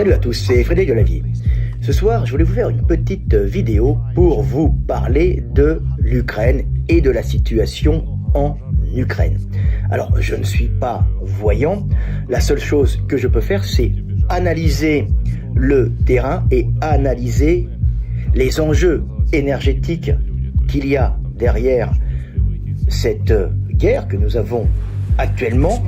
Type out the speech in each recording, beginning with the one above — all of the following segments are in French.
Salut à tous, c'est Frédéric Delavier. Ce soir, je voulais vous faire une petite vidéo pour vous parler de l'Ukraine et de la situation en Ukraine. Alors, je ne suis pas voyant. La seule chose que je peux faire, c'est analyser le terrain et analyser les enjeux énergétiques qu'il y a derrière cette guerre que nous avons actuellement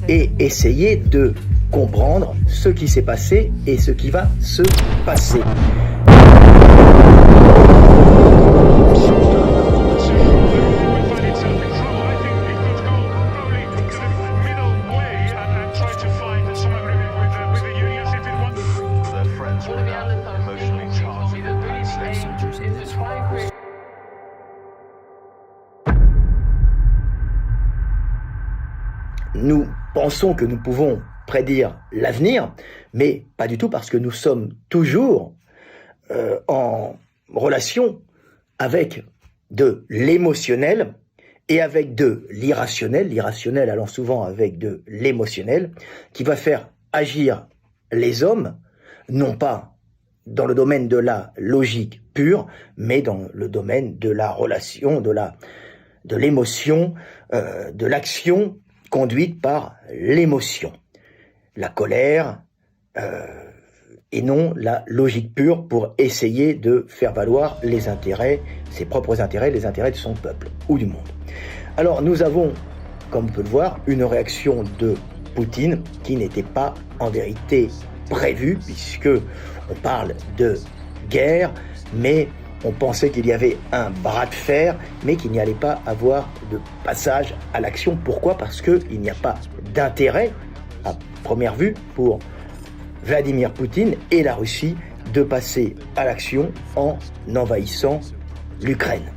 et essayer de comprendre ce qui s'est passé et ce qui va se passer. Nous pensons que nous pouvons prédire l'avenir, mais pas du tout parce que nous sommes toujours en relation avec de l'émotionnel et avec de l'irrationnel allant souvent avec de l'émotionnel, qui va faire agir les hommes, non pas dans le domaine de la logique pure, mais dans le domaine de la relation, de l'émotion, de l'action conduite par l'émotion, la colère, et non la logique pure pour essayer de faire valoir les intérêts, ses propres intérêts, les intérêts de son peuple ou du monde. Alors nous avons, comme on peut le voir, une réaction de Poutine qui n'était pas en vérité prévue, puisque on parle de guerre, mais on pensait qu'il y avait un bras de fer, mais qu'il n'y allait pas avoir de passage à l'action. Pourquoi ? Parce qu'il n'y a pas d'intérêt, à première vue, pour Vladimir Poutine et la Russie de passer à l'action en envahissant l'Ukraine.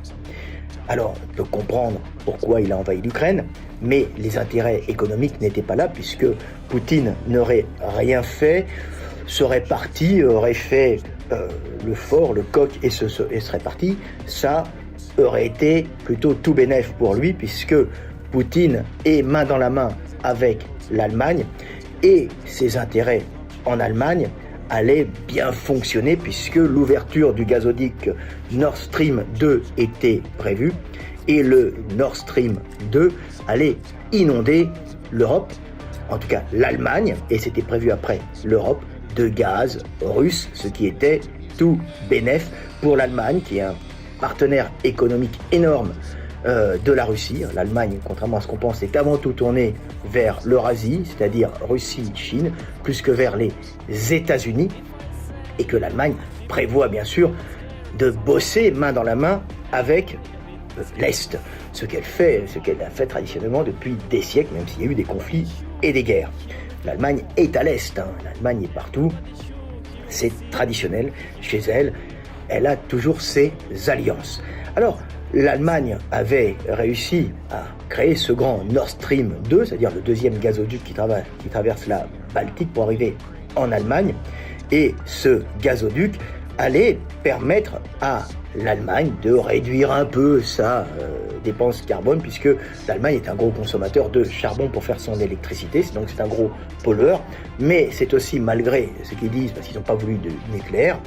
Alors, on peut comprendre pourquoi il a envahi l'Ukraine, mais les intérêts économiques n'étaient pas là, puisque Poutine n'aurait rien fait, serait parti, aurait fait le fort, le coq et serait parti. Ça aurait été plutôt tout bénef pour lui, puisque Poutine est main dans la main avec l'Allemagne et ses intérêts en Allemagne allaient bien fonctionner, puisque l'ouverture du gazoduc Nord Stream 2 était prévue et le Nord Stream 2 allait inonder l'Europe, en tout cas l'Allemagne, et c'était prévu après l'Europe, de gaz russe, ce qui était tout bénef pour l'Allemagne, qui est un partenaire économique énorme de la Russie. L'Allemagne, contrairement à ce qu'on pense, est avant tout tournée vers l'Eurasie, c'est-à-dire Russie, Chine, plus que vers les États-Unis, et que l'Allemagne prévoit bien sûr de bosser main dans la main avec l'Est, ce qu'elle a fait traditionnellement depuis des siècles, même s'il y a eu des conflits et des guerres. L'Allemagne est à l'Est, l'Allemagne est partout, c'est traditionnel chez elle, elle a toujours ses alliances. Alors, l'Allemagne avait réussi à créer ce grand Nord Stream 2, c'est-à-dire le deuxième gazoduc qui traverse la Baltique pour arriver en Allemagne, et ce gazoduc allait permettre à l'Allemagne de réduire un peu sa dépense carbone, puisque l'Allemagne est un gros consommateur de charbon pour faire son électricité, donc c'est un gros pollueur, mais c'est aussi, malgré ce qu'ils disent, parce qu'ils n'ont pas voulu de nucléaire,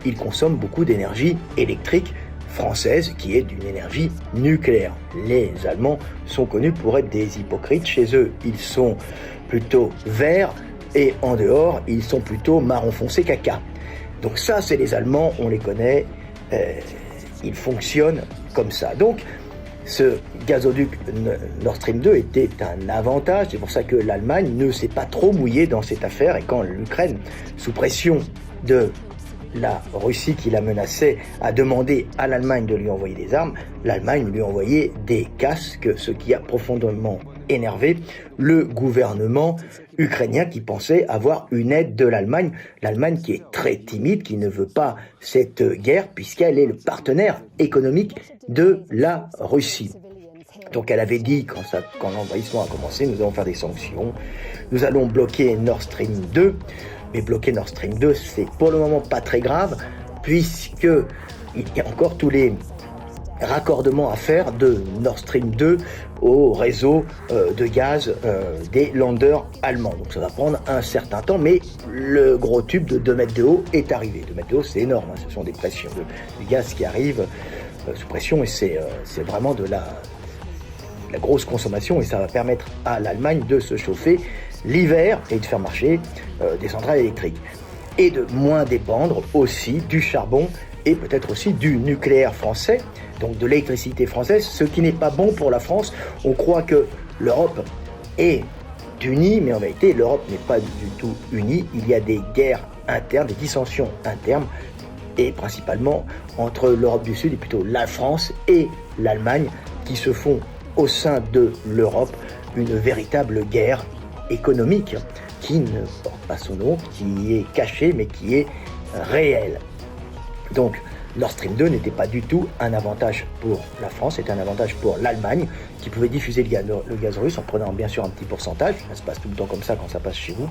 ils consomment beaucoup d'énergie électrique française qui est d'une énergie nucléaire. Les Allemands sont connus pour être des hypocrites, chez eux ils sont plutôt verts et en dehors ils sont plutôt marron foncé caca. Donc ça, c'est les Allemands, on les connaît, ils fonctionnent comme ça. Donc ce gazoduc Nord Stream 2 était un avantage, c'est pour ça que l'Allemagne ne s'est pas trop mouillée dans cette affaire, et quand l'Ukraine, sous pression de la Russie qui la menaçait, a demandé à l'Allemagne de lui envoyer des armes, l'Allemagne lui a envoyé des casques, ce qui a profondément énervé le gouvernement ukrainien qui pensait avoir une aide de l'Allemagne. L'Allemagne qui est très timide, qui ne veut pas cette guerre puisqu'elle est le partenaire économique de la Russie. Donc elle avait dit, quand l'envahissement a commencé, nous allons faire des sanctions, nous allons bloquer Nord Stream 2, mais bloquer Nord Stream 2, c'est pour le moment pas très grave, puisque il y a encore tous les raccordement à faire de Nord Stream 2 au réseau de gaz des Länder allemands. Donc ça va prendre un certain temps, mais le gros tube de 2 mètres de haut est arrivé. 2 mètres de haut, c'est énorme, hein. Ce sont des pressions du gaz qui arrivent sous pression, et c'est vraiment de la grosse consommation, et ça va permettre à l'Allemagne de se chauffer l'hiver et de faire marcher des centrales électriques. Et de moins dépendre aussi du charbon et peut-être aussi du nucléaire français, donc de l'électricité française, ce qui n'est pas bon pour la France. On croit que l'Europe est unie, mais en vérité, l'Europe n'est pas du tout unie. Il y a des guerres internes, des dissensions internes, et principalement entre l'Europe du Sud, et plutôt la France et l'Allemagne, qui se font au sein de l'Europe une véritable guerre économique qui ne porte pas son nom, qui est cachée, mais qui est réelle. Donc, Nord Stream 2 n'était pas du tout un avantage pour la France, c'était un avantage pour l'Allemagne, qui pouvait diffuser le gaz russe en prenant bien sûr un petit pourcentage. Ça se passe tout le temps comme ça quand ça passe chez vous.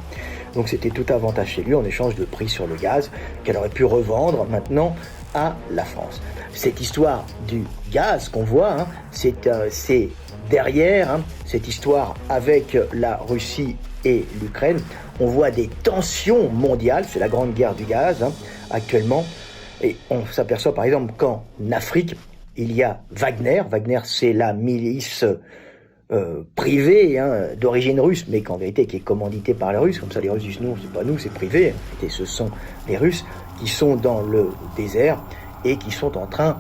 Donc c'était tout avantage chez lui en échange de prix sur le gaz qu'elle aurait pu revendre maintenant à la France. Cette histoire du gaz qu'on voit, hein, c'est derrière, hein, cette histoire avec la Russie et l'Ukraine, on voit des tensions mondiales, c'est la grande guerre du gaz, hein, actuellement. Et on s'aperçoit par exemple qu'en Afrique, il y a Wagner. Wagner, c'est la milice privée, hein, d'origine russe, mais qu'en vérité qui est commanditée par les Russes. Comme ça, les Russes disent non, c'est pas nous, c'est privé. Et ce sont les Russes qui sont dans le désert et qui sont en train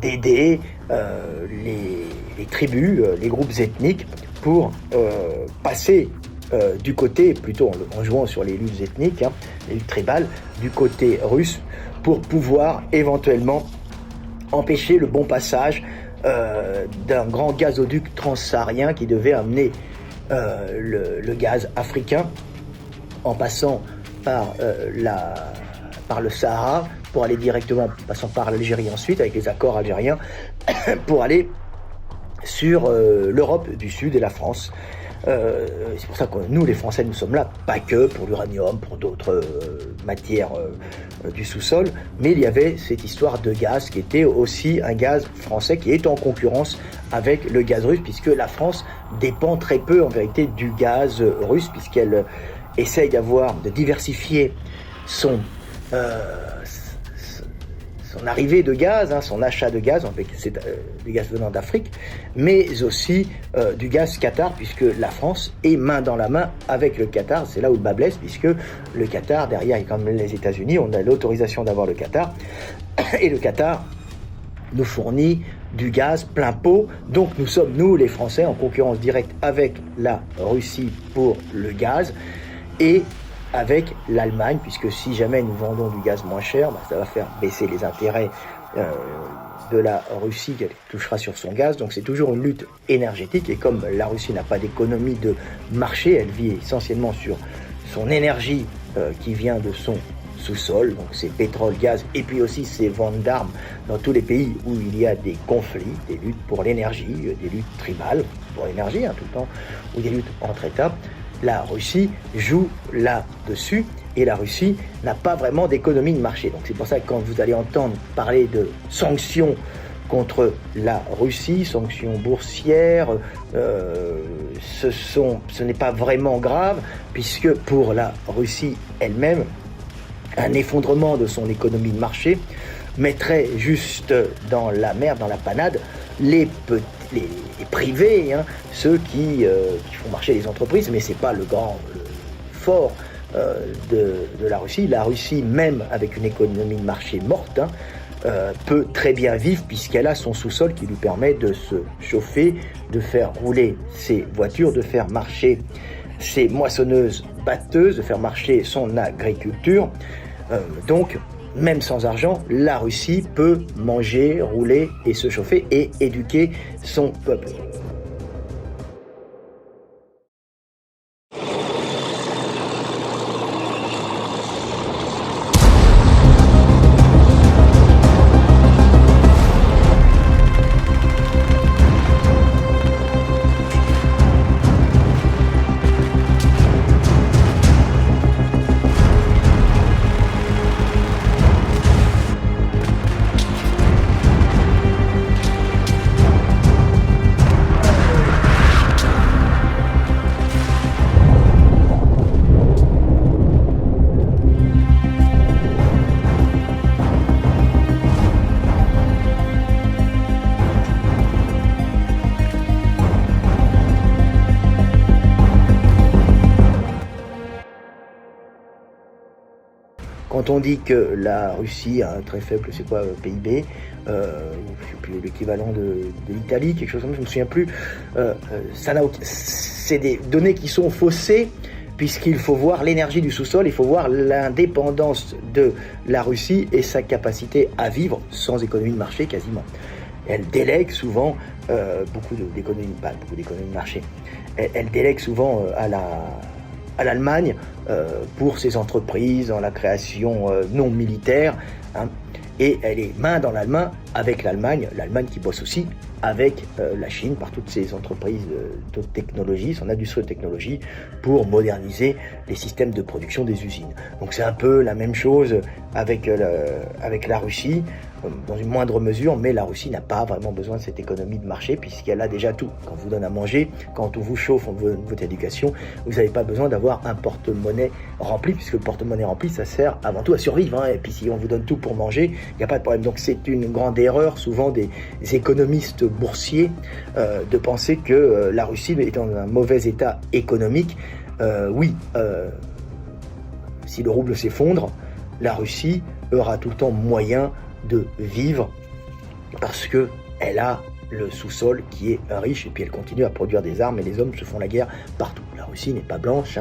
d'aider les tribus, les groupes ethniques pour passer du côté, plutôt en jouant sur les luttes ethniques, hein, les luttes tribales, du côté russe, pour pouvoir éventuellement empêcher le bon passage d'un grand gazoduc transsaharien qui devait amener le gaz africain en passant par le Sahara, pour aller directement, passant par l'Algérie ensuite, avec les accords algériens, pour aller sur l'Europe du Sud et la France. C'est pour ça que nous, les Français, nous sommes là, pas que pour l'uranium, pour d'autres matières du sous-sol, mais il y avait cette histoire de gaz qui était aussi un gaz français qui est en concurrence avec le gaz russe, puisque la France dépend très peu en vérité du gaz russe, puisqu'elle essaye de diversifier son arrivée de gaz, hein, son achat de gaz, avec du gaz venant d'Afrique, mais aussi du gaz Qatar, puisque la France est main dans la main avec le Qatar. C'est là où le bas blesse, puisque le Qatar, derrière, est comme les États-Unis, on a l'autorisation d'avoir le Qatar, et le Qatar nous fournit du gaz plein pot. Donc nous sommes, nous les Français, en concurrence directe avec la Russie pour le gaz, et avec l'Allemagne, puisque si jamais nous vendons du gaz moins cher, ça va faire baisser les intérêts de la Russie, qui touchera sur son gaz. Donc c'est toujours une lutte énergétique, et comme la Russie n'a pas d'économie de marché, elle vit essentiellement sur son énergie qui vient de son sous-sol, donc c'est pétrole, gaz, et puis aussi c'est ventes d'armes dans tous les pays où il y a des conflits, des luttes pour l'énergie, des luttes tribales pour l'énergie, hein, tout le temps, ou des luttes entre États. La Russie joue là-dessus, et la Russie n'a pas vraiment d'économie de marché. Donc c'est pour ça que quand vous allez entendre parler de sanctions contre la Russie, sanctions boursières, ce n'est pas vraiment grave, puisque pour la Russie elle-même, un effondrement de son économie de marché mettrait juste dans la merde, dans la panade, les privés, hein, ceux qui font marcher les entreprises, mais c'est pas le fort de la Russie. La Russie, même avec une économie de marché morte, hein, peut très bien vivre, puisqu'elle a son sous-sol qui lui permet de se chauffer, de faire rouler ses voitures, de faire marcher ses moissonneuses batteuses, de faire marcher son agriculture. Donc, même sans argent, la Russie peut manger, rouler et se chauffer et éduquer son peuple. quand on dit que la Russie a un très faible, c'est quoi, PIB, je ne sais plus l'équivalent de l'Italie, quelque chose comme ça, je ne me souviens plus, c'est des données qui sont faussées, puisqu'il faut voir l'énergie du sous-sol, il faut voir l'indépendance de la Russie et sa capacité à vivre sans économie de marché quasiment. Elle délègue souvent beaucoup d'économies de marché. Elle délègue souvent à l'Allemagne pour ses entreprises dans la création non militaire, hein, et elle est main dans la main avec l'Allemagne qui bosse aussi avec la Chine par toutes ses entreprises de technologie, son industrie de technologie, pour moderniser les systèmes de production des usines. Donc c'est un peu la même chose avec la Russie, dans une moindre mesure, mais la Russie n'a pas vraiment besoin de cette économie de marché puisqu'elle a déjà tout. Quand on vous donne à manger, quand on vous chauffe votre éducation, vous n'avez pas besoin d'avoir un porte-monnaie rempli, puisque le porte-monnaie rempli, ça sert avant tout à survivre, hein, et puis si on vous donne tout pour manger, il n'y a pas de problème. Donc c'est une grande erreur souvent des économistes boursiers de penser que la Russie est dans un mauvais état économique. Si le rouble s'effondre, la Russie aura tout le temps moyen de vivre parce que elle a le sous-sol qui est riche, et puis elle continue à produire des armes et les hommes se font la guerre partout. La Russie n'est pas blanche,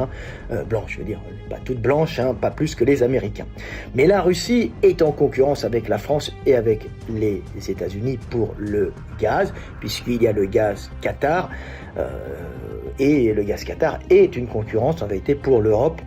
blanche, je veux dire, pas toute blanche, pas plus que les Américains. Mais la Russie est en concurrence avec la France et avec les États-Unis pour le gaz, puisqu'il y a le gaz Qatar, et le gaz Qatar est une concurrence en vérité pour l'Europe.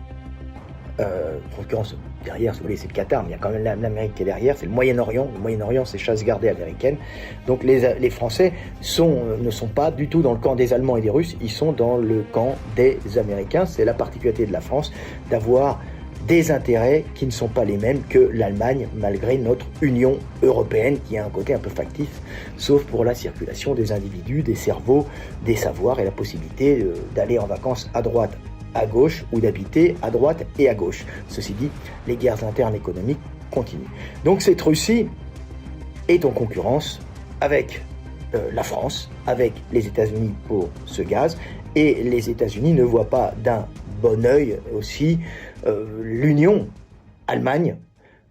Concurrence derrière, si vous voulez, c'est le Qatar, mais il y a quand même l'Amérique qui est derrière, c'est le Moyen-Orient. Le Moyen-Orient, c'est chasse gardée américaine. Donc les Français ne sont pas du tout dans le camp des Allemands et des Russes, ils sont dans le camp des Américains. C'est la particularité de la France d'avoir des intérêts qui ne sont pas les mêmes que l'Allemagne, malgré notre Union européenne qui a un côté un peu factif, sauf pour la circulation des individus, des cerveaux, des savoirs et la possibilité d'aller en vacances à droite, à gauche, ou d'habiter à droite et à gauche. Ceci dit, les guerres internes économiques continuent. Donc cette Russie est en concurrence avec la France, avec les États-Unis pour ce gaz, et les États-Unis ne voient pas d'un bon œil aussi l'union Allemagne,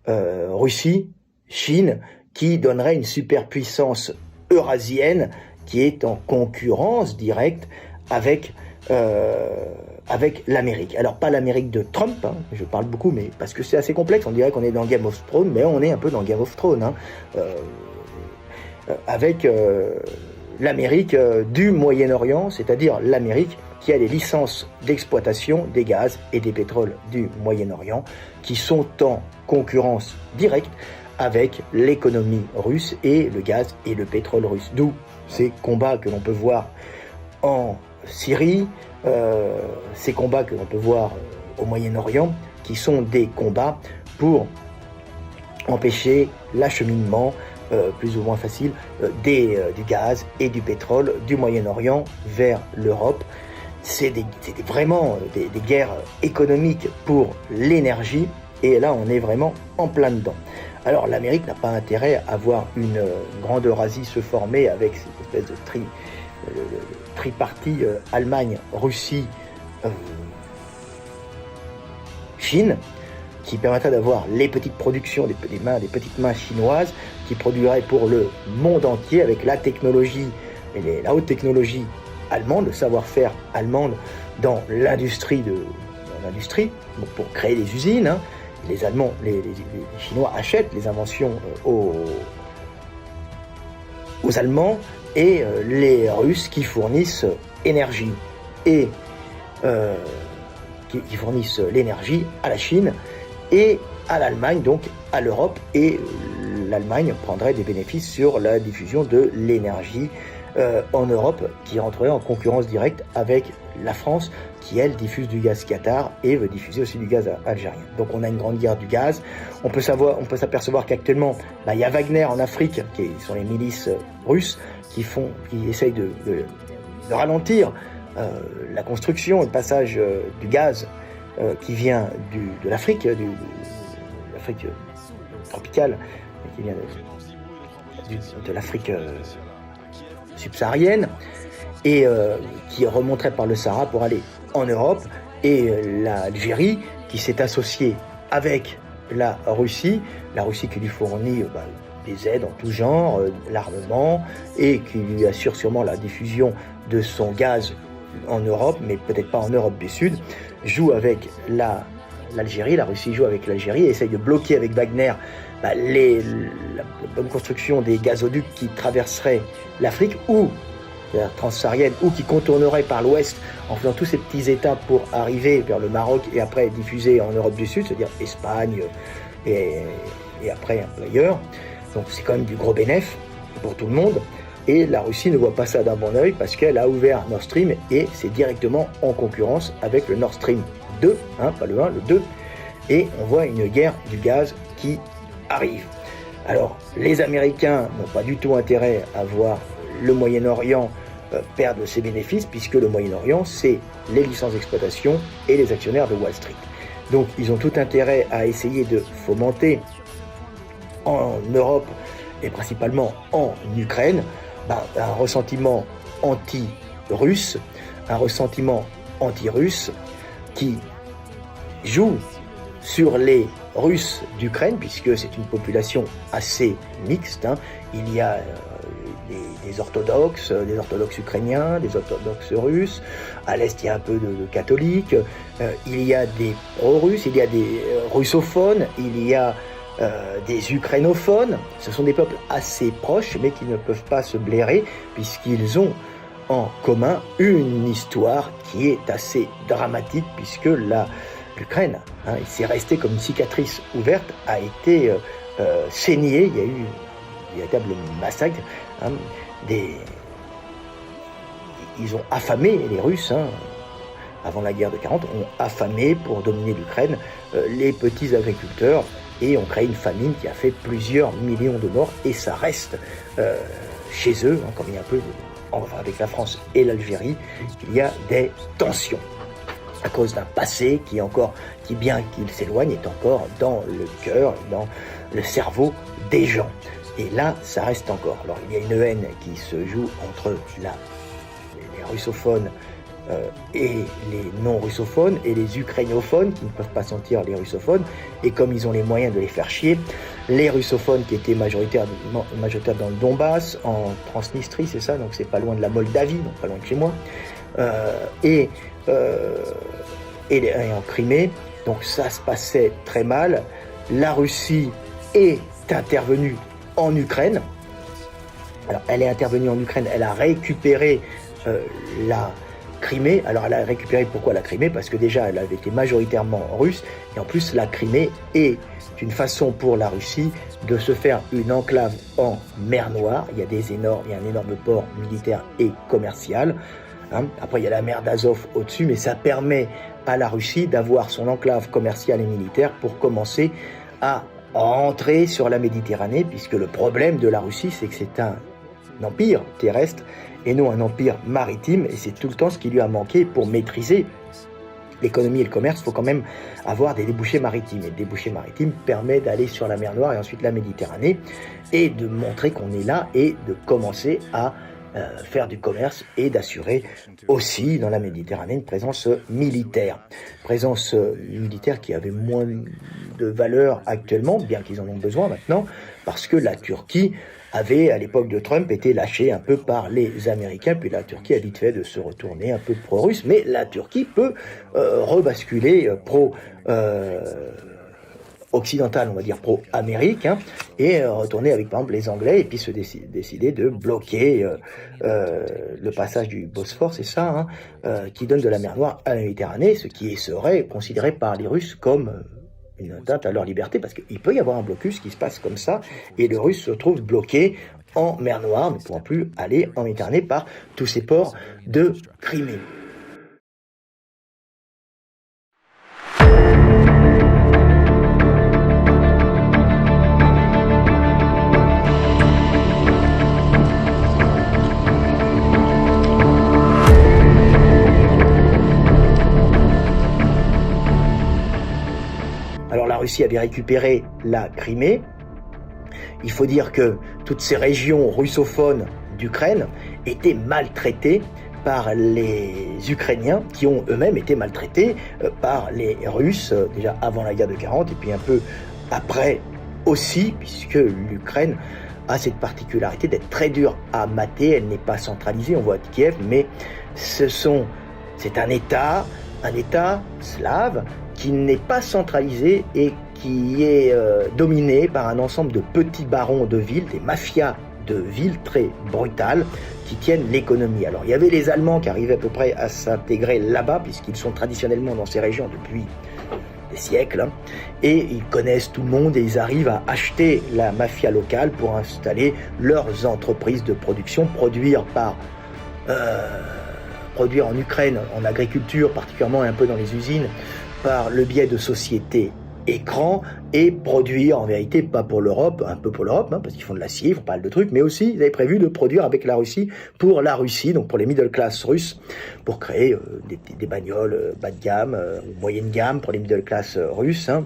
Russie, Chine, qui donnerait une superpuissance eurasienne qui est en concurrence directe avec l'Amérique. Alors pas l'Amérique de Trump, je parle beaucoup, mais parce que c'est assez complexe, on dirait qu'on est dans Game of Thrones, mais on est un peu dans Game of Thrones, avec l'Amérique du Moyen-Orient, c'est-à-dire l'Amérique qui a les licences d'exploitation des gaz et des pétroles du Moyen-Orient, qui sont en concurrence directe avec l'économie russe et le gaz et le pétrole russe. D'où ces combats que l'on peut voir en Syrie, ces combats que l'on peut voir au Moyen-Orient, qui sont des combats pour empêcher l'acheminement plus ou moins facile du gaz et du pétrole du Moyen-Orient vers l'Europe. C'est vraiment des guerres économiques pour l'énergie, et là on est vraiment en plein dedans. Alors l'Amérique n'a pas intérêt à voir une grande Eurasie se former avec cette espèce de tripartie Allemagne, Russie, Chine, qui permettrait d'avoir les petites productions, des petites mains chinoises qui produiraient pour le monde entier avec la technologie et la haute technologie allemande, le savoir-faire allemande dans l'industrie, pour créer des usines. Les Allemands, les Chinois achètent les inventions aux Allemands, et les Russes qui fournissent énergie et qui fournissent l'énergie à la Chine et à l'Allemagne, donc à l'Europe, et l'Allemagne prendrait des bénéfices sur la diffusion de l'énergie en Europe, qui rentrerait en concurrence directe avec la France, qui elle diffuse du gaz Qatar et veut diffuser aussi du gaz algérien. Donc on a une grande guerre du gaz. On peut s'apercevoir qu'actuellement, il y a Wagner en Afrique, qui sont les milices russes, qui essayent de ralentir la construction et le passage du gaz qui vient de l'Afrique, l'Afrique tropicale, qui vient de l'Afrique subsaharienne, et qui remonterait par le Sahara pour aller en Europe, et l'Algérie qui s'est associée avec la Russie qui lui fournit des aides en tout genre, l'armement, et qui lui assure sûrement la diffusion de son gaz en Europe, mais peut-être pas en Europe du Sud, joue avec l'Algérie, la Russie joue avec l'Algérie et essaye de bloquer avec Wagner la bonne construction des gazoducs qui traverseraient l'Afrique ou la transsaharienne, ou qui contourneraient par l'ouest en faisant tous ces petits états pour arriver vers le Maroc et après diffuser en Europe du Sud, c'est-à-dire Espagne et après un peu ailleurs. Donc c'est quand même du gros bénéfice pour tout le monde. Et la Russie ne voit pas ça d'un bon oeil parce qu'elle a ouvert Nord Stream et c'est directement en concurrence avec le Nord Stream 2, pas le 1, le 2. Et on voit une guerre du gaz qui arrive. Alors, les Américains n'ont pas du tout intérêt à voir le Moyen-Orient perdre ses bénéfices, puisque le Moyen-Orient, c'est les licences d'exploitation et les actionnaires de Wall Street. Donc, ils ont tout intérêt à essayer de fomenter en Europe, et principalement en Ukraine, un ressentiment anti-russe, un ressentiment anti-russe qui joue sur les Russes d'Ukraine, puisque c'est une population assez mixte. Il y a des orthodoxes ukrainiens, des orthodoxes russes. À l'est, il y a un peu de catholiques. Il y a des pro-russes, il y a des russophones, il y a des ukrainophones. Ce sont des peuples assez proches, mais qui ne peuvent pas se blairer, puisqu'ils ont en commun une histoire qui est assez dramatique, puisque l'Ukraine, c'est resté comme une cicatrice ouverte, a été saignée. Il y a eu un véritable massacre. Ils ont affamé, les Russes, avant la guerre de 40, ont affamé pour dominer l'Ukraine les petits agriculteurs et ont créé une famine qui a fait plusieurs millions de morts. Et ça reste chez eux, comme il y a un peu, avec la France et l'Algérie, il y a des tensions à cause d'un passé qui bien qu'il s'éloigne, est encore dans le cœur, dans le cerveau des gens. Et là, ça reste encore. Alors, il y a une haine qui se joue entre les russophones et les non-russophones, et les ukrainophones qui ne peuvent pas sentir les russophones, et comme ils ont les moyens de les faire chier, les russophones qui étaient majoritaires dans le Donbass, en Transnistrie, c'est ça, donc c'est pas loin de la Moldavie, donc pas loin de chez moi, et en Crimée, donc ça se passait très mal. La Russie est intervenue en Ukraine. Alors, elle est intervenue en Ukraine, elle a récupéré la Crimée. Alors, elle a récupéré, pourquoi la Crimée? Parce que déjà, elle avait été majoritairement russe, et en plus, la Crimée est une façon pour la Russie de se faire une enclave en mer Noire. Il y a un énorme port militaire et commercial. Après, il y a la mer d'Azov au-dessus, mais ça permet à la Russie d'avoir son enclave commerciale et militaire pour commencer à rentrer sur la Méditerranée, puisque le problème de la Russie, c'est que c'est un empire terrestre et non un empire maritime, et c'est tout le temps ce qui lui a manqué pour maîtriser l'économie et le commerce. Il faut quand même avoir des débouchés maritimes, et le débouché maritime permet d'aller sur la mer Noire et ensuite la Méditerranée, et de montrer qu'on est là et de commencer à faire du commerce et d'assurer aussi dans la Méditerranée une présence militaire. Présence militaire qui avait moins de valeur actuellement, bien qu'ils en ont besoin maintenant, parce que la Turquie avait, à l'époque de Trump, été lâchée un peu par les Américains, puis la Turquie a vite fait de se retourner un peu pro-russe, mais la Turquie peut rebasculer occidentale, on va dire pro-Amérique, et retourner avec par exemple les Anglais, et puis se décider de bloquer le passage du Bosphore, c'est ça, qui donne de la mer Noire à la Méditerranée, ce qui serait considéré par les Russes comme une atteinte à leur liberté, parce qu'il peut y avoir un blocus qui se passe comme ça, et le Russe se trouve bloqué en mer Noire, ne pouvant plus aller en Méditerranée par tous ces ports de Crimée. Alors la Russie avait récupéré la Crimée. Il faut dire que toutes ces régions russophones d'Ukraine étaient maltraitées par les Ukrainiens, qui ont eux-mêmes été maltraités par les Russes, déjà avant la guerre de 40, et puis un peu après aussi, puisque l'Ukraine a cette particularité d'être très dure à mater, elle n'est pas centralisée, on voit Kiev, mais c'est un État slave qui n'est pas centralisé et qui est dominé par un ensemble de petits barons de villes, des mafias de villes très brutales qui tiennent l'économie. Alors il y avait les Allemands qui arrivaient à peu près à s'intégrer là-bas, puisqu'ils sont traditionnellement dans ces régions depuis des siècles, hein, et ils connaissent tout le monde et ils arrivent à acheter la mafia locale pour installer leurs entreprises de production, produire en Ukraine, en agriculture, particulièrement un peu dans les usines, par le biais de sociétés écrans, et produire en vérité pas pour l'Europe, un peu pour l'Europe, hein, parce qu'ils font de l'acier, ils font pas mal de trucs, mais aussi ils avaient prévu de produire avec la Russie, pour la Russie, donc pour les middle class russes, pour créer des bagnoles bas de gamme, ou moyenne gamme pour les middle class russes, hein,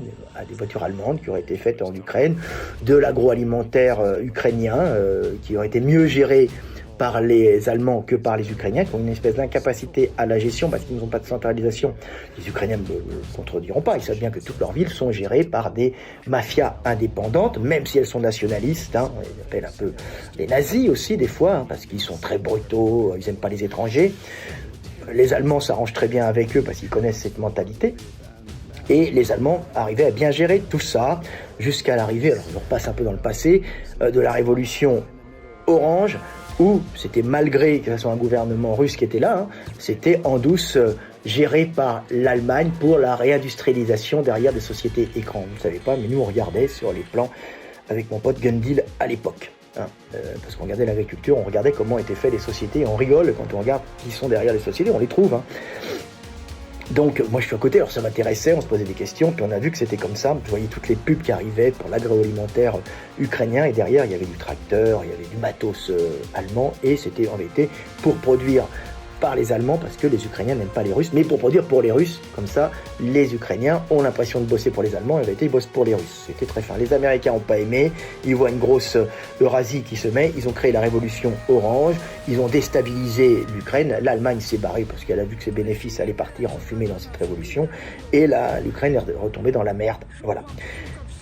des voitures allemandes qui auraient été faites en Ukraine, de l'agroalimentaire ukrainien qui aurait été mieux géré par les Allemands que par les Ukrainiens, qui ont une espèce d'incapacité à la gestion parce qu'ils n'ont pas de centralisation. Les Ukrainiens ne le contrediront pas, ils savent bien que toutes leurs villes sont gérées par des mafias indépendantes, même si elles sont nationalistes, hein, on les appelle un peu les nazis aussi des fois, hein, parce qu'ils sont très brutaux, ils n'aiment pas les étrangers. Les Allemands s'arrangent très bien avec eux parce qu'ils connaissent cette mentalité. Et les Allemands arrivaient à bien gérer tout ça jusqu'à l'arrivée, alors on repasse un peu dans le passé, de la révolution orange, où c'était malgré que ce soit un gouvernement russe qui était là, hein, c'était en douce géré par l'Allemagne pour la réindustrialisation derrière des sociétés écrans. Vous ne savez pas, mais nous on regardait sur les plans avec mon pote Gundil à l'époque. Hein, parce qu'on regardait l'agriculture, on regardait comment étaient faites les sociétés, et on rigole quand on regarde qui sont derrière les sociétés, on les trouve. Hein. Donc moi je suis à côté, alors ça m'intéressait, on se posait des questions, puis on a vu que c'était comme ça, je voyais toutes les pubs qui arrivaient pour l'agroalimentaire ukrainien, et derrière il y avait du tracteur, il y avait du matos allemand, et c'était en vérité pour produire par les Allemands, parce que les Ukrainiens n'aiment pas les Russes, mais pour produire pour les Russes, comme ça les Ukrainiens ont l'impression de bosser pour les Allemands, et en vérité ils bossent pour les Russes. C'était très fin. Les Américains n'ont pas aimé, ils voient une grosse Eurasie qui se met, ils ont créé la révolution orange, ils ont déstabilisé l'Ukraine, l'Allemagne s'est barrée parce qu'elle a vu que ses bénéfices allaient partir en fumée dans cette révolution, et l'Ukraine est retombée dans la merde. Voilà.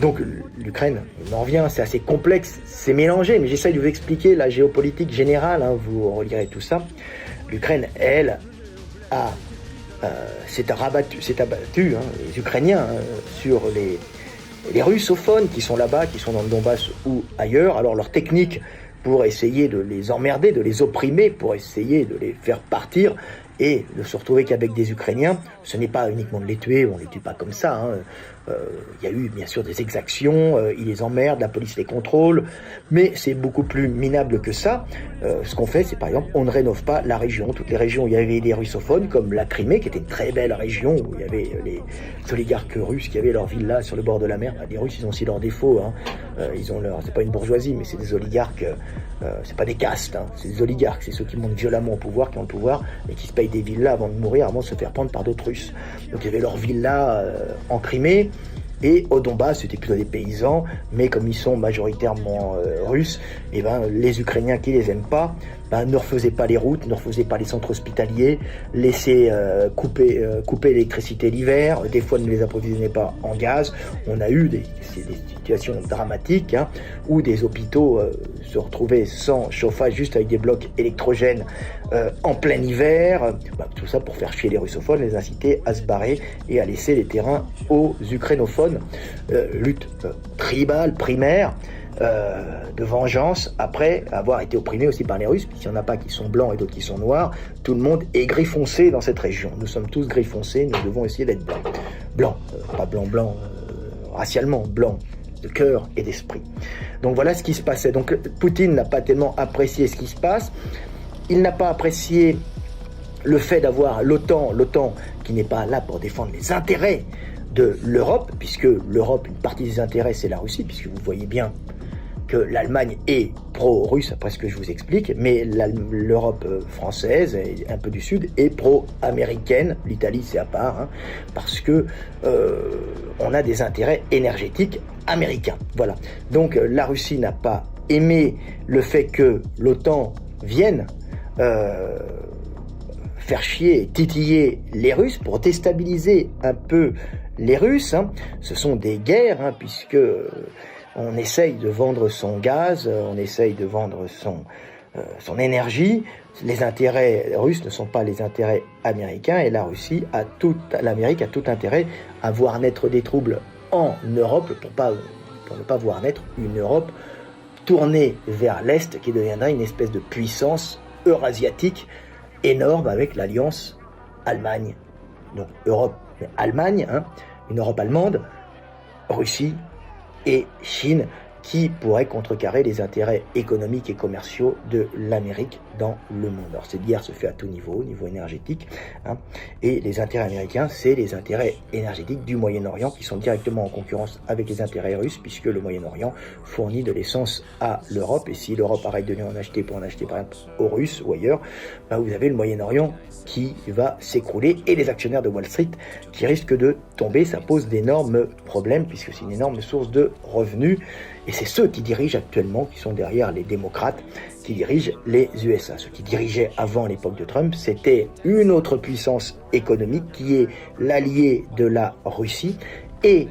Donc l'Ukraine, on en revient, c'est assez complexe, c'est mélangé, mais j'essaye de vous expliquer la géopolitique générale, hein, vous relirez tout ça. L'Ukraine, elle, s'est abattue, hein, les Ukrainiens, hein, sur les russophones qui sont là-bas, qui sont dans le Donbass ou ailleurs. Alors leur technique pour essayer de les emmerder, de les opprimer, pour essayer de les faire partir et de se retrouver qu'avec des Ukrainiens, ce n'est pas uniquement de les tuer, on ne les tue pas comme ça. Hein. Y a eu bien sûr des exactions, ils les emmerdent, la police les contrôle, mais c'est beaucoup plus minable que ça. Ce qu'on fait, c'est par exemple, on ne rénove pas la région. Toutes les régions où il y avait des russophones, comme la Crimée, qui était une très belle région, où il y avait les oligarques russes qui avaient leur villa sur le bord de la mer. Les Russes, ils ont aussi leurs défauts. Hein. C'est pas une bourgeoisie, mais c'est des oligarques, c'est pas des castes, hein. C'est des oligarques, c'est ceux qui montent violemment au pouvoir, qui ont le pouvoir, et qui se payent des villas avant de mourir, avant de se faire prendre par d'autres Russes. Donc il y avait leur villa en Crimée. Et au Donbass, c'était plutôt des paysans, mais comme ils sont majoritairement russes, et les Ukrainiens qui les aiment pas, ne refaisaient pas les routes, ne refaisaient pas les centres hospitaliers, laissaient couper l'électricité l'hiver, des fois ne les approvisionnaient pas en gaz. On a eu des situations dramatiques, hein, où des hôpitaux se retrouvaient sans chauffage, juste avec des blocs électrogènes en plein hiver. Tout ça pour faire chier les russophones, les inciter à se barrer et à laisser les terrains aux ukrainophones. Lutte tribale, primaire, de vengeance après avoir été opprimé aussi par les Russes, puisqu'il n'y en a pas qui sont blancs et d'autres qui sont noirs. Tout le monde est gris foncé dans cette région. Nous sommes tous gris foncés, nous devons essayer d'être blancs. Blancs, pas blanc, racialement, blancs de cœur et d'esprit. Donc voilà ce qui se passait. Donc Poutine n'a pas tellement apprécié ce qui se passe. Il n'a pas apprécié le fait d'avoir l'OTAN qui n'est pas là pour défendre les intérêts de l'Europe, puisque l'Europe, une partie des intérêts, c'est la Russie, puisque vous voyez bien que l'Allemagne est pro-russe, après ce que je vous explique, mais l'Europe française, et un peu du Sud, est pro-américaine. L'Italie, c'est à part, hein, parce que on a des intérêts énergétiques américains. Voilà. Donc la Russie n'a pas aimé le fait que l'OTAN vienne faire chier et titiller les Russes, pour déstabiliser un peu les Russes. Ce sont des guerres, puisque on essaye de vendre son gaz, on essaye de vendre son énergie. Les intérêts russes ne sont pas les intérêts américains, et l'Amérique a tout intérêt à voir naître des troubles en Europe pour ne pas voir naître une Europe tournée vers l'Est qui deviendrait une espèce de puissance eurasiatique énorme avec l'alliance Allemagne. Donc Europe, Allemagne, une Europe allemande, Russie et Chine, qui pourrait contrecarrer les intérêts économiques et commerciaux de l'Amérique dans le monde. Alors cette guerre se fait à tout niveau, au niveau énergétique, et les intérêts américains, c'est les intérêts énergétiques du Moyen-Orient qui sont directement en concurrence avec les intérêts russes, puisque le Moyen-Orient fournit de l'essence à l'Europe, et si l'Europe arrête de lui en acheter pour en acheter par exemple aux Russes ou ailleurs, vous avez le Moyen-Orient qui va s'écrouler, et les actionnaires de Wall Street qui risquent de tomber. Ça pose d'énormes problèmes, puisque c'est une énorme source de revenus. Et c'est ceux qui dirigent actuellement, qui sont derrière les démocrates, qui dirigent les USA. Ceux qui dirigeaient avant l'époque de Trump, c'était une autre puissance économique qui est l'allié de la Russie et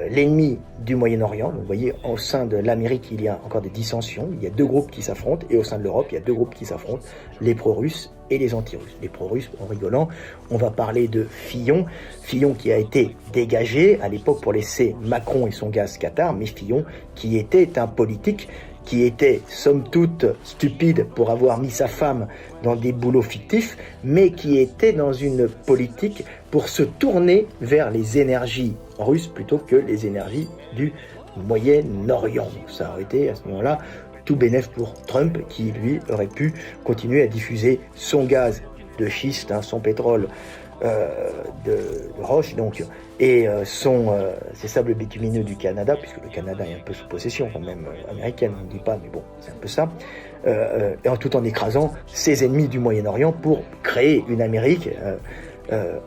l'ennemi du Moyen-Orient. Donc vous voyez, au sein de l'Amérique, il y a encore des dissensions. Il y a deux groupes qui s'affrontent, et au sein de l'Europe, il y a deux groupes qui s'affrontent, les pro-russes et les anti-russes. Les pro-russes, en rigolant, on va parler de Fillon. Fillon qui a été dégagé à l'époque pour laisser Macron et son gaz Qatar, mais Fillon qui était un politique qui était somme toute stupide pour avoir mis sa femme dans des boulots fictifs, mais qui était dans une politique pour se tourner vers les énergies russes plutôt que les énergies du Moyen-Orient. Donc ça aurait été à ce moment-là tout bénef pour Trump, qui lui aurait pu continuer à diffuser son gaz de schiste, son pétrole de roche, donc, et ses sables bitumineux du Canada, puisque le Canada est un peu sous possession quand même américaine, on ne dit pas, mais bon, c'est un peu ça, et tout en écrasant ses ennemis du Moyen-Orient pour créer une Amérique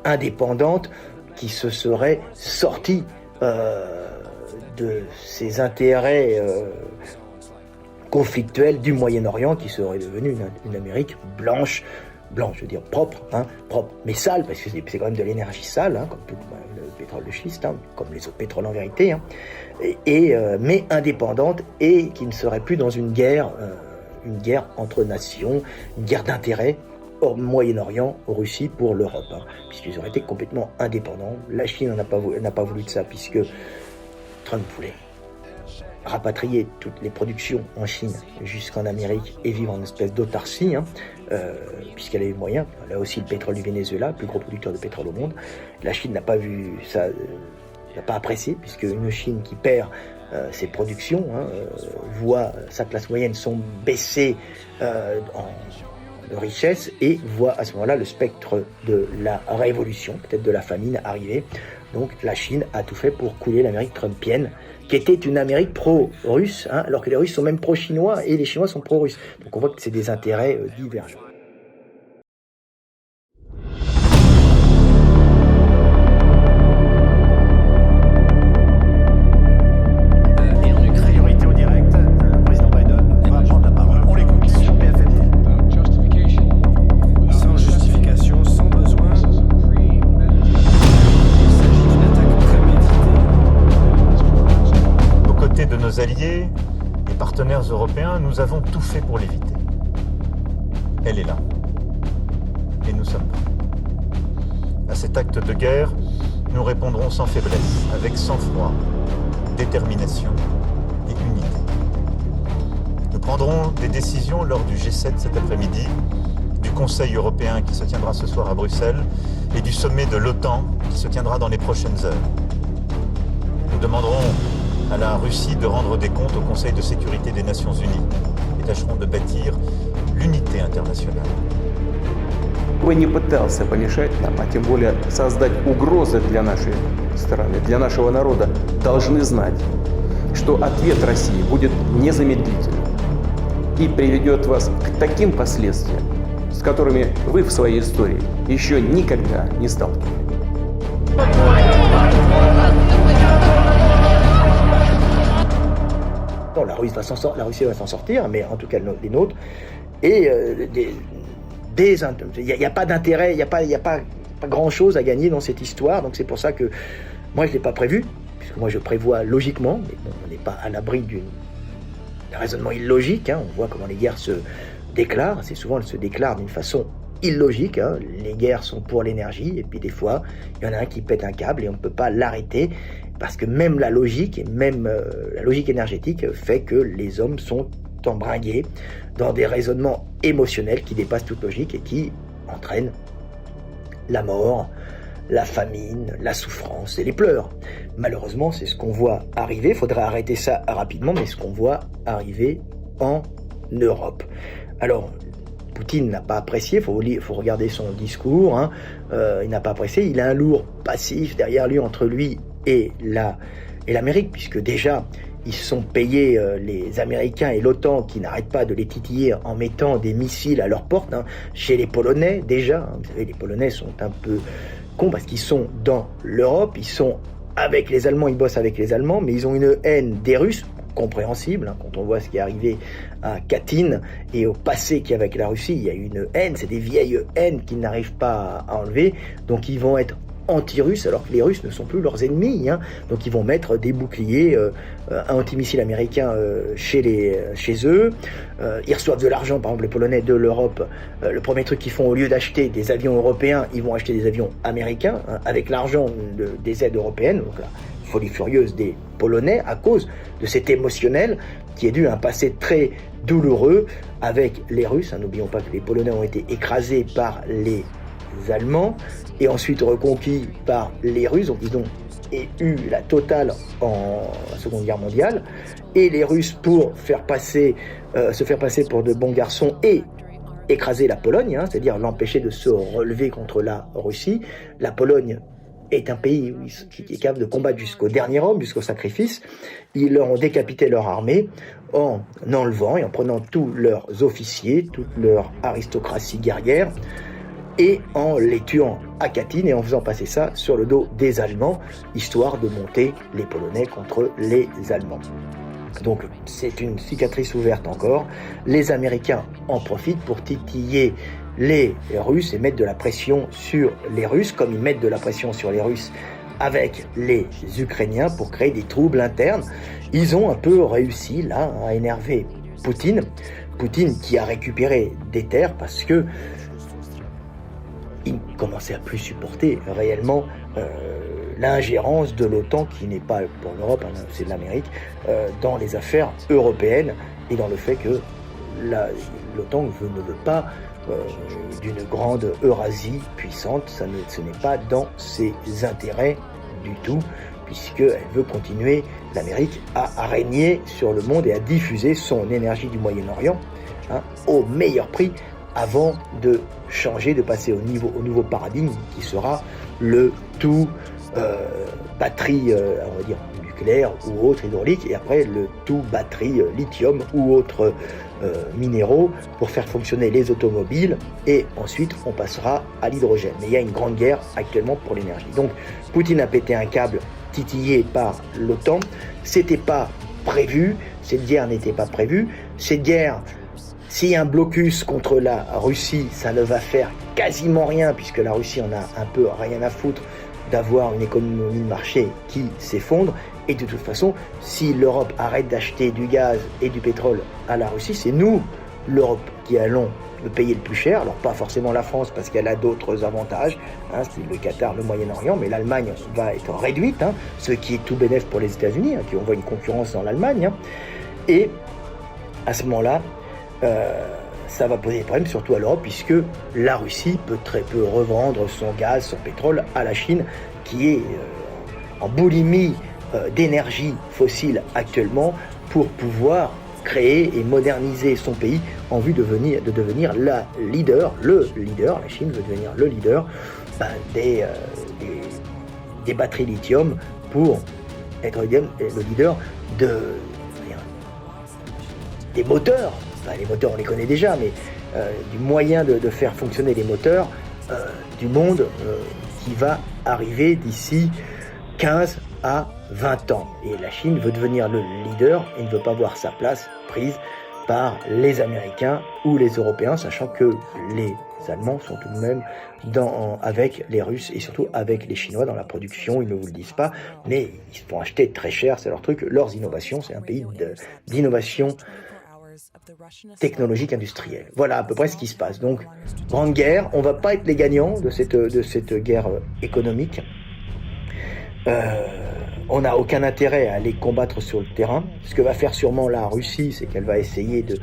indépendante qui se serait sortie de ses intérêts conflictuelle du Moyen-Orient, qui serait devenue une Amérique blanche, je veux dire propre, propre, mais sale, parce que c'est quand même de l'énergie sale, comme tout le pétrole de schiste, comme les autres pétroles en vérité, mais indépendante, et qui ne serait plus dans une guerre entre nations, une guerre d'intérêt au Moyen-Orient, aux Russie pour l'Europe, puisqu'ils auraient été complètement indépendants. La Chine n'a pas voulu de ça, puisque Trump voulait rapatrier toutes les productions en Chine jusqu'en Amérique et vivre en espèce d'autarcie, puisqu'elle a eu moyen. Elle a aussi le pétrole du Venezuela, plus gros producteur de pétrole au monde. La Chine n'a pas vu ça, n'a pas apprécié, puisque une Chine qui perd ses productions, voit sa classe moyenne baisser de richesse, et voit à ce moment-là le spectre de la révolution, peut-être de la famine, arriver. Donc la Chine a tout fait pour couler l'Amérique trumpienne, qui était une Amérique pro-russe, alors que les Russes sont même pro-chinois et les Chinois sont pro-russes. Donc on voit que c'est des intérêts divergents. Et en une priorité au direct, le président Biden va prendre la parole. On l'écoute sur BFM. Sans justification, sans besoin. De nos alliés et partenaires européens, nous avons tout fait pour l'éviter. Elle est là. Et nous sommes prêts. À cet acte de guerre, nous répondrons sans faiblesse, avec sang-froid, détermination et unité. Nous prendrons des décisions lors du G7 cet après-midi, du Conseil européen qui se tiendra ce soir à Bruxelles et du sommet de l'OTAN qui se tiendra dans les prochaines heures. Nous demanderons à la Russie de rendre des comptes au Conseil de sécurité des Nations Unies et tâcheront de bâtir l'unité internationale. Кто не пытался помешать нам, а тем более создать угрозы для нашей страны, для нашего народа, должны знать, что ответ России будет незамедлительным и приведет вас к таким последствиям, с которыми вы в своей истории еще никогда не сталкивались. La Russie va s'en sortir, mais en tout cas les nôtres, et il n'y a pas d'intérêt, il n'y a pas grand-chose à gagner dans cette histoire. Donc c'est pour ça que moi, je ne l'ai pas prévu, puisque moi, je prévois logiquement, mais bon, on n'est pas à l'abri d'un raisonnement illogique. On voit comment les guerres se déclarent. Assez souvent, elles se déclarent d'une façon illogique. Les guerres sont pour l'énergie, et puis des fois, il y en a un qui pète un câble et on ne peut pas l'arrêter, parce que même la logique, et même la logique énergétique, fait que les hommes sont embringués dans des raisonnements émotionnels qui dépassent toute logique et qui entraînent la mort, la famine, la souffrance et les pleurs. Malheureusement, c'est ce qu'on voit arriver. Il faudrait arrêter ça rapidement, mais ce qu'on voit arriver en Europe. Alors, Poutine n'a pas apprécié, il faut regarder son discours, il n'a pas apprécié, il a un lourd passif derrière lui, entre lui et l'Amérique, puisque déjà, ils sont payés, les Américains et l'OTAN, qui n'arrêtent pas de les titiller en mettant des missiles à leur porte, chez les Polonais déjà. Vous savez, les Polonais sont un peu cons parce qu'ils sont dans l'Europe, ils sont avec les Allemands, ils bossent avec les Allemands, mais ils ont une haine des Russes, compréhensible, quand on voit ce qui est arrivé à Katyn et au passé qu'il y a avec la Russie. Il y a une haine, c'est des vieilles haines qu'ils n'arrivent pas à enlever, donc ils vont être anti-russes, alors que les Russes ne sont plus leurs ennemis, donc ils vont mettre des boucliers anti-missiles américains chez eux, ils reçoivent de l'argent, par exemple les Polonais de l'Europe, le premier truc qu'ils font, au lieu d'acheter des avions européens, ils vont acheter des avions américains, avec l'argent des aides européennes, donc la folie furieuse des Polonais, à cause de cet émotionnel qui est dû à un passé très douloureux avec les Russes. N'oublions pas que les Polonais ont été écrasés par les Allemands et ensuite reconquis par les Russes, donc ils ont eu la totale en Seconde Guerre mondiale, et les Russes, pour se faire passer pour de bons garçons et écraser la Pologne, c'est-à-dire l'empêcher de se relever contre la Russie. La Pologne est un pays qui est capable de combattre jusqu'au dernier homme, jusqu'au sacrifice. Ils leur ont décapité leur armée en enlevant et en prenant tous leurs officiers, toute leur aristocratie guerrière, et en les tuant à Katyn et en faisant passer ça sur le dos des Allemands, histoire de monter les Polonais contre les Allemands. Donc c'est une cicatrice ouverte encore. Les Américains en profitent pour titiller les Russes et mettre de la pression sur les Russes, comme ils mettent de la pression sur les Russes avec les Ukrainiens pour créer des troubles internes. Ils ont un peu réussi là à énerver Poutine qui a récupéré des terres parce que il commençait à plus supporter réellement l'ingérence de l'OTAN, qui n'est pas pour l'Europe, c'est de l'Amérique, dans les affaires européennes et dans le fait que l'OTAN ne veut pas d'une grande Eurasie puissante. Ce n'est pas dans ses intérêts du tout, puisqu'elle veut continuer, l'Amérique, à régner sur le monde et à diffuser son énergie du Moyen-Orient au meilleur prix, avant de changer, de passer au nouveau paradigme qui sera le tout batterie, on va dire nucléaire ou autre hydraulique, et après le tout batterie lithium ou autres minéraux pour faire fonctionner les automobiles, et ensuite on passera à l'hydrogène. Mais il y a une grande guerre actuellement pour l'énergie. Donc Poutine a pété un câble titillé par l'OTAN. C'était pas prévu, cette guerre n'était pas prévue. Cette guerre, s'il y a un blocus contre la Russie, ça ne va faire quasiment rien, puisque la Russie en a un peu rien à foutre d'avoir une économie de marché qui s'effondre. Et de toute façon, si l'Europe arrête d'acheter du gaz et du pétrole à la Russie, c'est nous, l'Europe, qui allons le payer le plus cher. Alors pas forcément la France, parce qu'elle a d'autres avantages, c'est le Qatar, le Moyen-Orient, mais l'Allemagne va être réduite, ce qui est tout bénef pour les États-Unis, qui on voit une concurrence dans l'Allemagne. Et à ce moment-là, ça va poser des problèmes surtout à l'Europe, puisque la Russie peut très peu revendre son gaz, son pétrole à la Chine, qui est en boulimie d'énergie fossile actuellement, pour pouvoir créer et moderniser son pays en vue de devenir la Chine veut devenir le leader des batteries lithium, pour être le leader des moteurs. Les moteurs, on les connaît déjà, mais du moyen de faire fonctionner les moteurs du monde qui va arriver d'ici 15 à 20 ans. Et la Chine veut devenir le leader et ne veut pas voir sa place prise par les Américains ou les Européens, sachant que les Allemands sont tout de même avec les Russes et surtout avec les Chinois dans la production. Ils ne vous le disent pas, mais ils se font acheter très cher, c'est leur truc, leurs innovations. C'est un pays d'innovation technologique industrielle. Voilà à peu près ce qui se passe. Donc, grande guerre. On va pas être les gagnants de cette guerre économique. On n'a aucun intérêt à aller combattre sur le terrain. Ce que va faire sûrement la Russie, c'est qu'elle va essayer de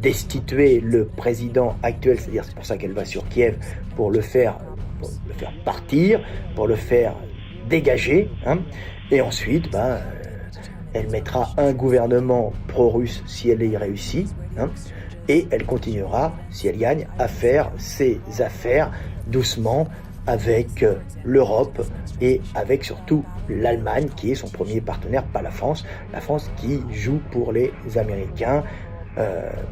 destituer le président actuel, c'est-à-dire c'est pour ça qu'elle va sur Kiev, pour le faire partir, pour le faire dégager, hein. Et ensuite, elle mettra un gouvernement pro-russe si elle y réussit, hein, et elle continuera, si elle gagne, à faire ses affaires doucement avec l'Europe et avec surtout l'Allemagne, qui est son premier partenaire, pas la France qui joue pour les Américains,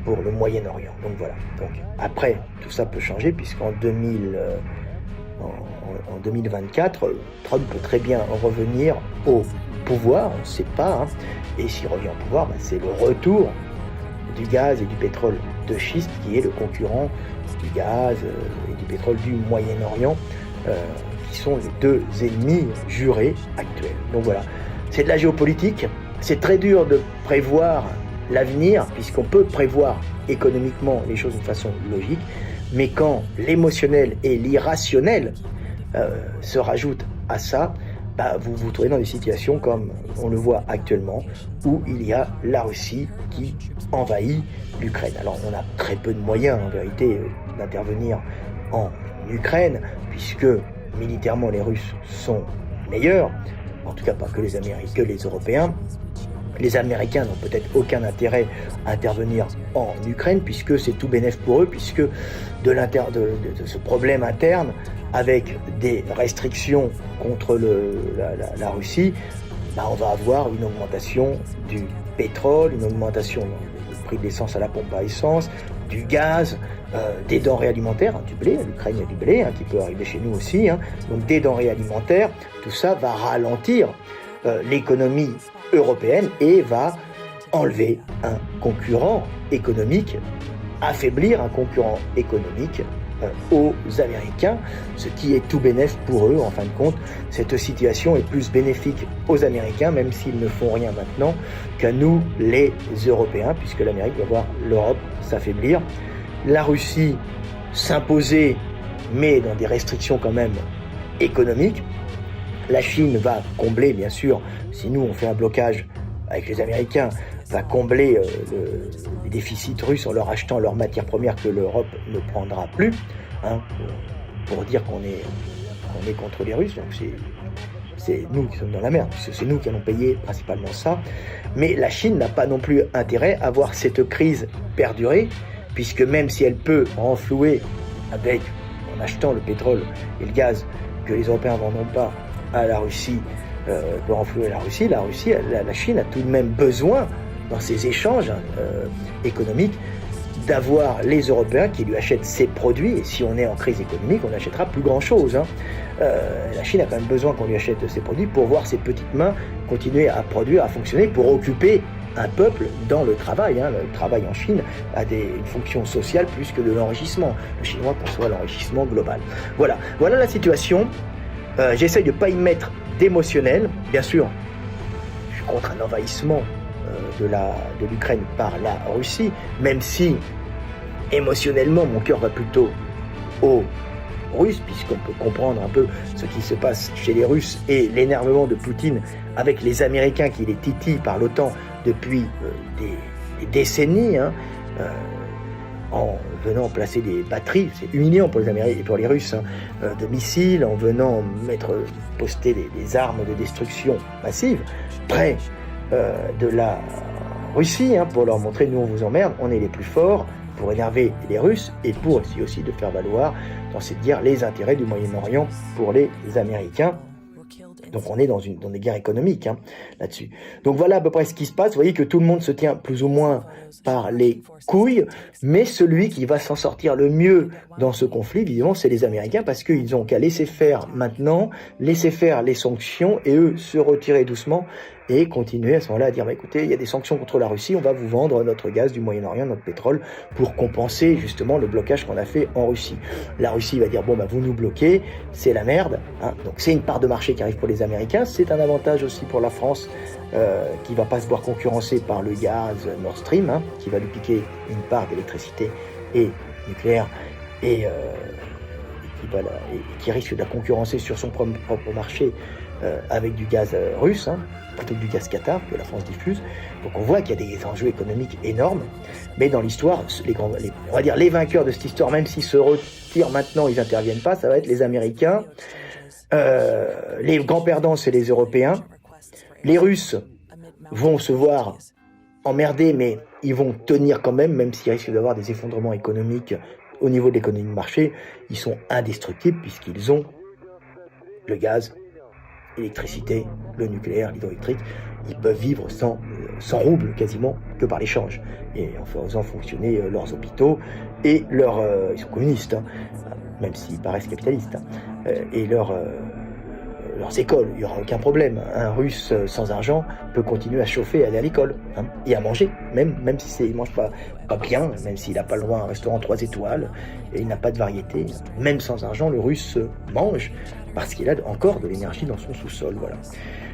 pour le Moyen-Orient. Donc voilà. Donc après, tout ça peut changer, puisqu'en 2024, Trump peut très bien revenir au pouvoir, on ne sait pas, hein. Et s'il revient au pouvoir, c'est le retour du gaz et du pétrole de schiste, qui est le concurrent du gaz et du pétrole du Moyen-Orient, qui sont les deux ennemis jurés actuels. Donc voilà, c'est de la géopolitique, c'est très dur de prévoir l'avenir, puisqu'on peut prévoir économiquement les choses de façon logique, mais quand l'émotionnel et l'irrationnel se rajoutent à ça, vous vous trouvez dans des situations comme on le voit actuellement, où il y a la Russie qui envahit l'Ukraine. Alors on a très peu de moyens en vérité d'intervenir en Ukraine, puisque militairement les Russes sont meilleurs, en tout cas pas que les Américains, que les Européens. Les Américains n'ont peut-être aucun intérêt à intervenir en Ukraine, puisque c'est tout bénef pour eux, puisque de ce problème interne, avec des restrictions contre la Russie, on va avoir une augmentation du pétrole, une augmentation du prix de l'essence à la pompe à essence, du gaz, des denrées alimentaires, du blé, l'Ukraine a du blé, qui peut arriver chez nous aussi, donc des denrées alimentaires, tout ça va ralentir l'économie européenne et va enlever un concurrent économique, affaiblir un concurrent économique aux Américains, ce qui est tout bénef pour eux. En fin de compte, cette situation est plus bénéfique aux Américains, même s'ils ne font rien maintenant, qu'à nous les Européens, puisque l'Amérique va voir l'Europe s'affaiblir, la Russie s'imposer, mais dans des restrictions quand même économiques. La Chine va combler, bien sûr, si nous on fait un blocage avec les Américains, va combler les déficits russes en leur achetant leurs matières premières que l'Europe ne prendra plus, pour dire qu'on est contre les Russes. Donc c'est nous qui sommes dans la merde, puisque c'est nous qui allons payer principalement ça. Mais la Chine n'a pas non plus intérêt à voir cette crise perdurer, puisque même si elle peut renflouer en achetant le pétrole et le gaz que les Européens ne vendront pas à la Russie, peut renflouer la Russie, la Chine a tout de même besoin, dans ces échanges économiques, d'avoir les Européens qui lui achètent ses produits. Et si on est en crise économique, on n'achètera plus grand-chose. La Chine a quand même besoin qu'on lui achète ses produits pour voir ses petites mains continuer à produire, à fonctionner, pour occuper un peuple dans le travail. Le travail en Chine a une fonction sociale plus que de l'enrichissement. Le Chinois conçoit l'enrichissement global. Voilà la situation. J'essaye de ne pas y mettre d'émotionnel. Bien sûr, je suis contre un envahissement de l'Ukraine par la Russie, même si émotionnellement mon cœur va plutôt aux Russes, puisqu'on peut comprendre un peu ce qui se passe chez les Russes et l'énervement de Poutine avec les Américains qui les titillent par l'OTAN depuis des décennies, en venant placer des batteries, c'est humiliant pour les Américains et pour les Russes, de missiles, en venant poster des armes de destruction massive près de la Russie, pour leur montrer, nous on vous emmerde, on est les plus forts, pour énerver les Russes et pour essayer aussi de faire valoir, dans cette guerre, les intérêts du Moyen-Orient pour les Américains. Donc on est dans des guerres économiques là-dessus. Donc voilà à peu près ce qui se passe. Vous voyez que tout le monde se tient plus ou moins par les couilles, mais celui qui va s'en sortir le mieux dans ce conflit, évidemment, c'est les Américains, parce qu'ils ont qu'à laisser faire maintenant, laisser faire les sanctions et eux se retirer doucement et continuer à ce moment-là à dire, bah, écoutez, il y a des sanctions contre la Russie, on va vous vendre notre gaz du Moyen-Orient, notre pétrole, pour compenser justement le blocage qu'on a fait en Russie. La Russie va dire, bon, bah, vous nous bloquez, c'est la merde, hein. Donc c'est une part de marché qui arrive pour les Américains, c'est un avantage aussi pour la France, qui va pas se voir concurrencée par le gaz Nord Stream, hein, qui va lui piquer une part d'électricité et nucléaire, et qui risque de la concurrencer sur son propre marché avec du gaz russe, hein, plutôt que du gaz Qatar que la France diffuse. Donc on voit qu'il y a des enjeux économiques énormes, mais dans l'histoire, on va dire les vainqueurs de cette histoire, même s'ils se retirent maintenant, ils n'interviennent pas, ça va être les Américains. Les grands perdants, c'est les Européens. Les Russes vont se voir emmerdés, mais ils vont tenir quand même s'il risque d'avoir des effondrements économiques au niveau de l'économie de marché. Ils sont indestructibles puisqu'ils ont le gaz, l'électricité, le nucléaire, l'hydroélectrique. Ils peuvent vivre sans rouble quasiment que par l'échange et en faisant fonctionner leurs hôpitaux et ils sont communistes, hein, même s'ils paraissent capitalistes, hein, et leurs écoles, il n'y aura aucun problème. Un Russe sans argent peut continuer à chauffer et aller à l'école, hein, et à manger, même si il ne mange pas bien, même s'il n'a pas le droit à un restaurant 3 étoiles, et il n'a pas de variété. Même sans argent, le Russe mange parce qu'il a encore de l'énergie dans son sous-sol.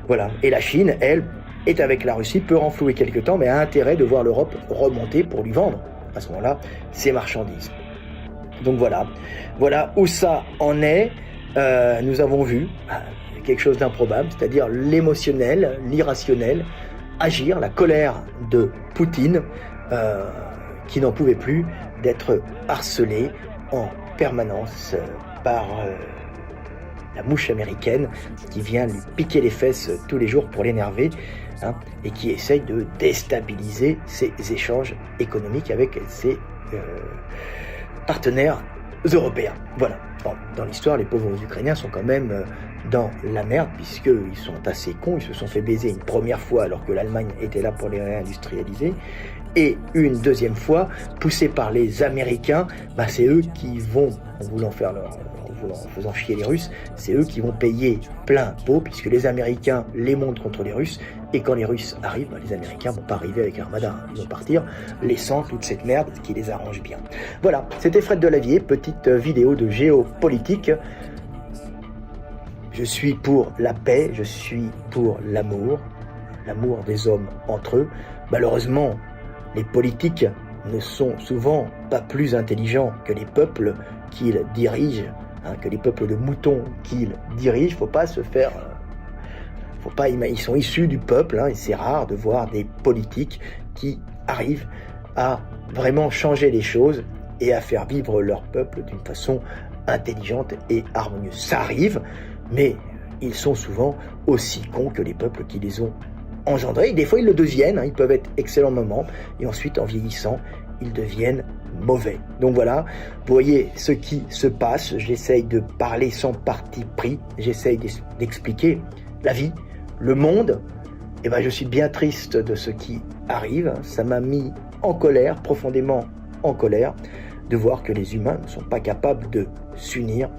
Voilà. Et la Chine, elle, est avec la Russie, peut renflouer quelque temps, mais a intérêt de voir l'Europe remonter pour lui vendre, à ce moment-là, ses marchandises. Donc voilà où ça en est. Nous avons vu quelque chose d'improbable, c'est-à-dire l'émotionnel, l'irrationnel, agir, la colère de Poutine, qui n'en pouvait plus d'être harcelé en permanence par la mouche américaine qui vient lui piquer les fesses tous les jours pour l'énerver, hein, et qui essaye de déstabiliser ses échanges économiques avec ses partenaires européens. Voilà. Bon, dans l'histoire, les pauvres Ukrainiens sont quand même dans la merde, puisqu'ils sont assez cons, ils se sont fait baiser une première fois alors que l'Allemagne était là pour les réindustrialiser, et une deuxième fois, poussés par les Américains, c'est eux qui vont, en faisant chier les Russes, c'est eux qui vont payer plein pot, puisque les Américains les montent contre les Russes, et quand les Russes arrivent, les Américains vont pas arriver avec l'armada, ils vont partir, laissant toute cette merde qui les arrange bien. Voilà, c'était Fred Delavier, petite vidéo de géopolitique. Je suis pour la paix, je suis pour l'amour des hommes entre eux. Malheureusement, les politiques ne sont souvent pas plus intelligents que les peuples qu'ils dirigent, hein, que les peuples de moutons qu'ils dirigent. Ils sont issus du peuple, hein, et c'est rare de voir des politiques qui arrivent à vraiment changer les choses et à faire vivre leur peuple d'une façon intelligente et harmonieuse. Ça arrive, mais ils sont souvent aussi cons que les peuples qui les ont engendrés. Et des fois, ils le deviennent, hein, ils peuvent être excellents moments, et ensuite, en vieillissant, ils deviennent mauvais. Donc voilà, vous voyez ce qui se passe. J'essaye de parler sans parti pris, j'essaye d'expliquer la vie, le monde. Et je suis bien triste de ce qui arrive. Ça m'a mis en colère, profondément en colère, de voir que les humains ne sont pas capables de s'unir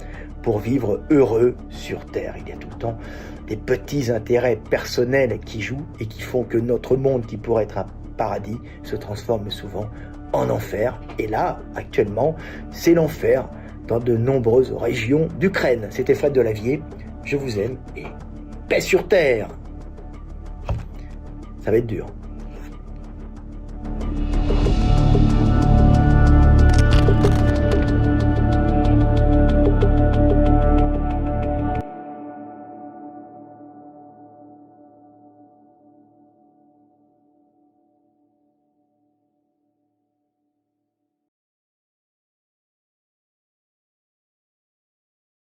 pour vivre heureux sur Terre. Il y a tout le temps des petits intérêts personnels qui jouent et qui font que notre monde, qui pourrait être un paradis, se transforme souvent en enfer. Et là, actuellement, c'est l'enfer dans de nombreuses régions d'Ukraine. C'était Fred Delavier, je vous aime et paix sur Terre. Ça va être dur.